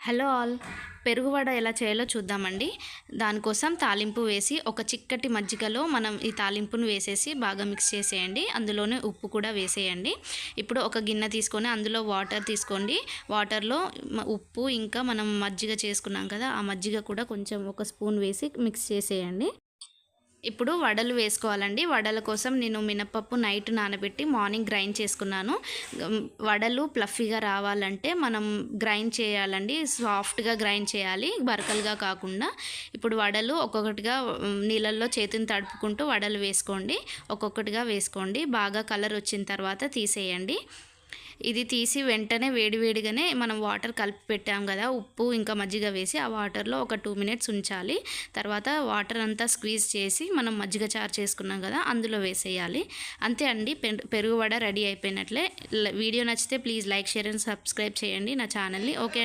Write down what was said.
Hello all, పెరుగు వడ ఎలా చేయాలో చూద్దామండి. దానికోసం తాలింపు వేసి ఒక చిక్కటి మజ్జిగలో మనం ఈ తాలింపును వేసేసి బాగా మిక్స్ చేసేయండి. అందులోనే ఉప్పు కూడా వేసేయండి. ఇప్పుడు ఒక గిన్నె తీసుకొని అందులో వాటర్ తీసుకోండి. వాటర్లో ఉప్పు ఇంకా మనం మజ్జిగ చేసుకున్నాం కదా, ఆ మజ్జిగ కూడా కొంచెం ఒక స్పూన్ వేసి మిక్స్ చేసేయండి. ఇప్పుడు వడలు వేసుకోవాలండి. వడల కోసం నేను మినపప్పు నైట్ నానబెట్టి మార్నింగ్ గ్రైండ్ చేసుకున్నాను. వడలు ప్లఫీగా రావాలంటే మనం గ్రైండ్ చేయాలండి. సాఫ్ట్గా గ్రైండ్ చేయాలి, బరకలుగా కాకుండా. ఇప్పుడు వడలు ఒక్కొక్కటిగా నీళ్ళల్లో చేతిని తడుపుకుంటూ వడలు వేసుకోండి. ఒక్కొక్కటిగా వేసుకోండి. బాగా కలర్ వచ్చిన తర్వాత తీసేయండి. ఇది తీసి వెంటనే వేడివేడిగానే మనం వాటర్ కలిపి పెట్టాం కదా, ఉప్పు ఇంకా మజ్జిగ వేసి ఆ వాటర్లో ఒక 2 మినిట్స్ ఉంచాలి. తర్వాత వాటర్ అంతా స్క్వీజ్ చేసి మనం మజ్జిగ చారు చేసుకున్నాం కదా, అందులో వేసేయాలి. అంతే అండి, పెరుగు వడ రెడీ అయిపోయినట్లే. వీడియో నచ్చితే please like, share and subscribe చేయండి నా ఛానల్ని. ఓకే.